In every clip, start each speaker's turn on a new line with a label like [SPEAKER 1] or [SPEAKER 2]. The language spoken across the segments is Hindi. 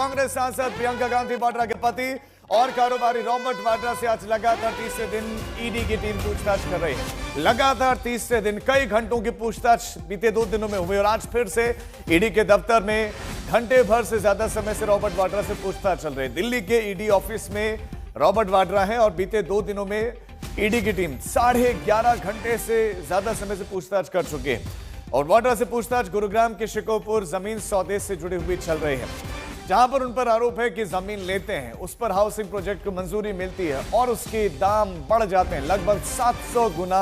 [SPEAKER 1] कांग्रेस सांसद प्रियंका गांधी वाड्रा के पति और कारोबारी रॉबर्ट वाड्रा से आज लगातार तीसरे दिन ईडी की टीम पूछताछ कर रही है। लगातार तीसरे दिन कई घंटों की पूछताछ बीते 2 दिनों में हुई और आज फिर से ईडी के दफ्तर में घंटे भर से ज्यादा समय से रॉबर्ट वाड्रा से पूछताछ चल रही है। दिल्ली के ईडी ऑफिस में रॉबर्ट वाड्रा है और बीते 2 दिनों में ईडी की टीम 11.5 घंटे से ज्यादा समय से पूछताछ कर चुकी है और वाड्रा से पूछताछ गुरुग्राम के शिकोपुर जमीन सौदे से जुड़ी हुई चल रही है, जहां पर उन पर आरोप है कि जमीन लेते हैं, उस पर हाउसिंग प्रोजेक्ट को मंजूरी मिलती है और उसके दाम बढ़ जाते हैं। लगभग 700 गुना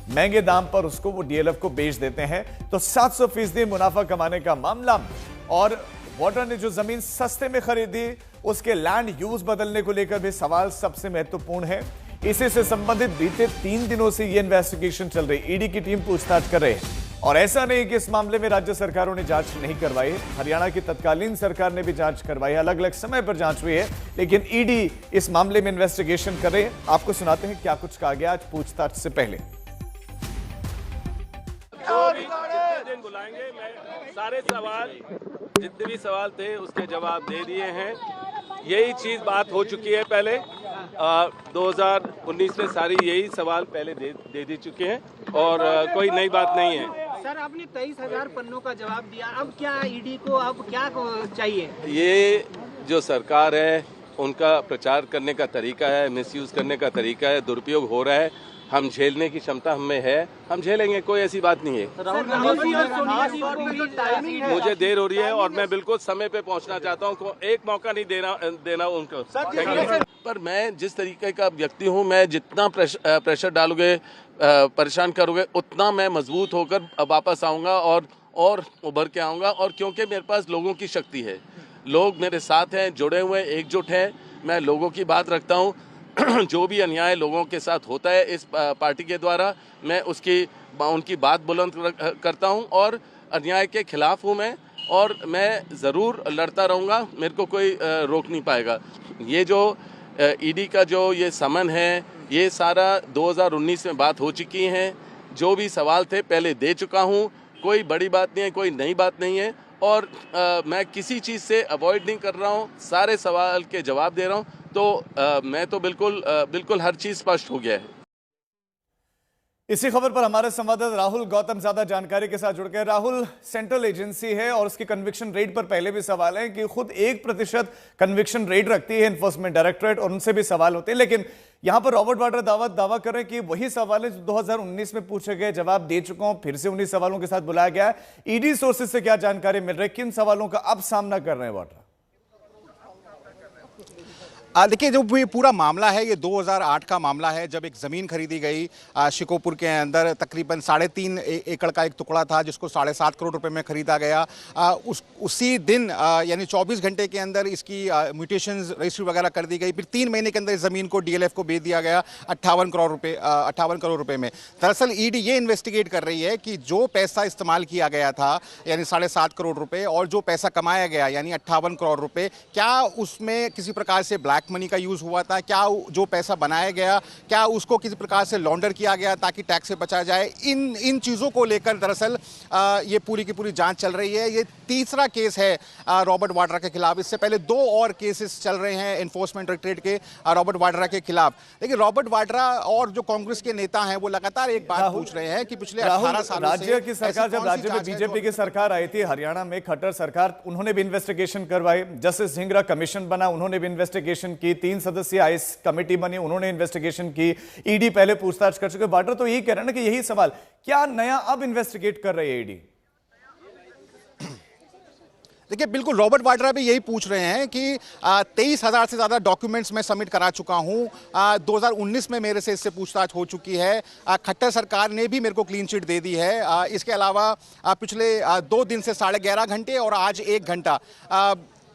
[SPEAKER 1] महंगे दाम पर उसको वो डीएलएफ को बेच देते हैं। तो 700% मुनाफा कमाने का मामला और वाड्रा ने जो जमीन सस्ते में खरीदी उसके लैंड यूज बदलने को लेकर भी सवाल सबसे महत्वपूर्ण है। इसी से संबंधित बीते 3 दिनों से ये इन्वेस्टिगेशन चल रही है। ईडी की टीम पूछताछ कर रही है और ऐसा नहीं कि इस मामले में राज्य सरकारों ने जांच नहीं करवाई। हरियाणा की तत्कालीन सरकार ने भी जांच करवाई, अलग अलग समय पर जांच हुई है, लेकिन ईडी इस मामले में इन्वेस्टिगेशन कर रही है। आपको सुनाते हैं क्या कुछ कहा गया आज पूछताछ से पहले।
[SPEAKER 2] दिन बुलाएंगे, मैं सारे सवाल जितने भी सवाल थे उसके जवाब दे दिए हैं। यही चीज बात हो चुकी है पहले 2019 में, सारी यही सवाल पहले दे दी चुके हैं और कोई नई बात नहीं है।
[SPEAKER 3] सर, आपने 23,000 पन्नों का जवाब दिया, अब क्या ईडी को अब क्या चाहिए?
[SPEAKER 2] ये जो सरकार है उनका प्रचार करने का तरीका है, मिसयूज करने का तरीका है, दुरुपयोग हो रहा है। हम झेलने की क्षमता हमें है, हम झेलेंगे, कोई ऐसी बात नहीं है। मुझे देर हो रही है और मैं बिल्कुल समय पे पहुंचना चाहता हूं, एक मौका नहीं देना उनको। पर मैं जिस तरीके का व्यक्ति हूं, मैं जितना प्रेशर डालोगे, परेशान करोगे, उतना मैं मजबूत होकर वापस आऊंगा और उभर के आऊंगा। और क्योंकि मेरे पास लोगों की शक्ति है, लोग मेरे साथ हैं, जुड़े हुए, एकजुट हैं, मैं लोगों की बात रखता हूँ। जो भी अन्याय लोगों के साथ होता है इस पार्टी के द्वारा, मैं उनकी बात बुलंद करता हूं और अन्याय के खिलाफ हूं मैं, और मैं ज़रूर लड़ता रहूंगा, मेरे को कोई रोक नहीं पाएगा। ये जो ईडी का जो ये समन है, ये सारा 2019 में बात हो चुकी है। जो भी सवाल थे पहले दे चुका हूं, कोई बड़ी बात नहीं है, कोई नई बात नहीं है और मैं किसी चीज़ से अवॉइड नहीं कर रहा हूं, सारे सवाल के जवाब दे रहा हूं। तो मैं तो बिल्कुल हर चीज स्पष्ट हो गया है।
[SPEAKER 1] इसी खबर पर हमारे संवाददाता राहुल गौतम ज्यादा जानकारी के साथ जुड़ गए। राहुल, सेंट्रल एजेंसी है और उसकी कन्विक्शन रेट पर पहले भी सवाल है कि खुद 1% कन्विक्शन रेट रखती है एनफोर्समेंट डायरेक्टोरेट और उनसे भी सवाल होते हैं, लेकिन यहां पर रॉबर्ट वाड्रा दावा कर रहे हैं कि वही सवाल है जो 2019 में पूछे गए, जवाब दे चुका हूं, फिर से उन्हीं सवालों के साथ बुलाया गया है। ईडी सोर्सेज से क्या जानकारी मिल रही है, किन सवालों का अब सामना कर रहे हैं वाड्रा?
[SPEAKER 4] देखिए, जो ये पूरा मामला है ये 2008 का मामला है, जब एक ज़मीन खरीदी गई शिकोपुर के अंदर। तकरीबन 3.5 एकड़ का एक टुकड़ा था जिसको 7.5 करोड़ रुपए में खरीदा गया। उसी दिन यानी 24 घंटे के अंदर इसकी म्यूटेशंस रजिस्ट्री वगैरह कर दी गई। फिर 3 महीने के अंदर ज़मीन को डीएलएफ को बेच दिया गया 58 करोड़ रुपए में। दरअसल ईडी ये इन्वेस्टिगेट कर रही है कि जो पैसा इस्तेमाल किया गया था यानी 7.5 करोड़ रुपए और जो पैसा कमाया गया यानी 58 करोड़ रुपए, क्या उसमें किसी प्रकार से ब्लैक मनी का यूज हुआ था? क्या जो पैसा बनाया गया क्या उसको किसी प्रकार से लॉन्डर किया गया ताकि टैक्स से बचा जाए? इन चीजों को लेकर दरअसल ये पूरी की पूरी जांच चल रही है। ये तीसरा केस है रॉबर्ट वाड्रा के खिलाफ। इससे पहले 2 और केसेस चल रहे हैं एनफोर्समेंट डायरेक्टरेट के रॉबर्ट वाड्रा के खिलाफ। लेकिन रॉबर्ट वाड्रा और जो कांग्रेस के नेता हैं वो लगातार एक बात पूछ रहे हैं कि पिछले 18 सालों से
[SPEAKER 1] राज्य की सरकार, जब राज्य में बीजेपी की सरकार आई थी, हरियाणा में खट्टर सरकार, उन्होंने भी इन्वेस्टिगेशन करवाई। जस्टिस झिंगरा कमीशन बना, उन्होंने भी इन्वेस्टिगेशन की। 3 सदस्यीय आईएएस कमेटी बनी, उन्होंने इन्वेस्टिगेशन की। ईडी पहले पूछताछ कर चुके। वाड्रा तो यही कह रहे हैं ना कि यही सवाल, क्या नया अब इन्वेस्टिगेट कर रही है ईडी?
[SPEAKER 4] देखिए, बिल्कुल रॉबर्ट वाड्रा भी यही पूछ रहे हैं कि 23,000 से ज़्यादा डॉक्यूमेंट्स मैं सबमिट करा चुका हूं। 2019 में मेरे से इससे पूछताछ हो चुकी है। खट्टर सरकार ने भी मेरे को क्लीन चिट दे दी है। इसके अलावा पिछले 2 दिन से 11.5 घंटे और आज 1 घंटा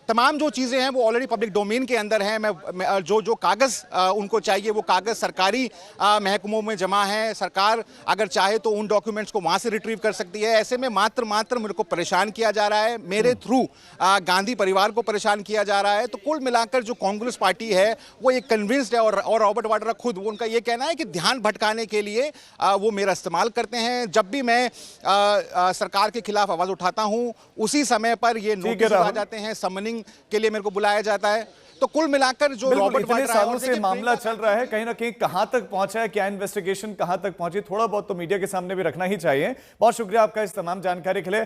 [SPEAKER 4] तमाम जो चीज़ें हैं वो ऑलरेडी पब्लिक डोमेन के अंदर हैं। मैं जो कागज़ उनको चाहिए वो कागज़ सरकारी महकमों में जमा है। सरकार अगर चाहे तो उन डॉक्यूमेंट्स को वहाँ से रिट्रीव कर सकती है। ऐसे में मात्र मेरे को परेशान किया जा रहा है, मेरे थ्रू गांधी परिवार को परेशान किया जा रहा है। तो कुल मिलाकर जो कांग्रेस पार्टी है वो ये कन्विंस्ड है और रॉबर्ट वाड्रा खुद उनका ये कहना है कि ध्यान भटकाने के लिए वो मेरा इस्तेमाल करते हैं। जब भी मैं सरकार के खिलाफ आवाज़ उठाता हूँ उसी समय पर ये नोटिस आ जाते हैं, समनिंग मीटिंग के लिए मेरे को बुलाया जाता है। तो कुल मिलाकर जो
[SPEAKER 1] बिल्कुल,
[SPEAKER 4] रॉबर्ट
[SPEAKER 1] इतने
[SPEAKER 4] वाड्रा है,
[SPEAKER 1] सालों
[SPEAKER 4] और
[SPEAKER 1] से
[SPEAKER 4] देखिए
[SPEAKER 1] मामला
[SPEAKER 4] प्रियंका
[SPEAKER 1] चल रहा है, कहीं ना कहीं कहां तक पहुंचा है, क्या इन्वेस्टिगेशन कहां तक पहुंची, थोड़ा बहुत तो मीडिया के सामने भी रखना ही चाहिए। बहुत शुक्रिया आपका इस तमाम जानकारी के लिए।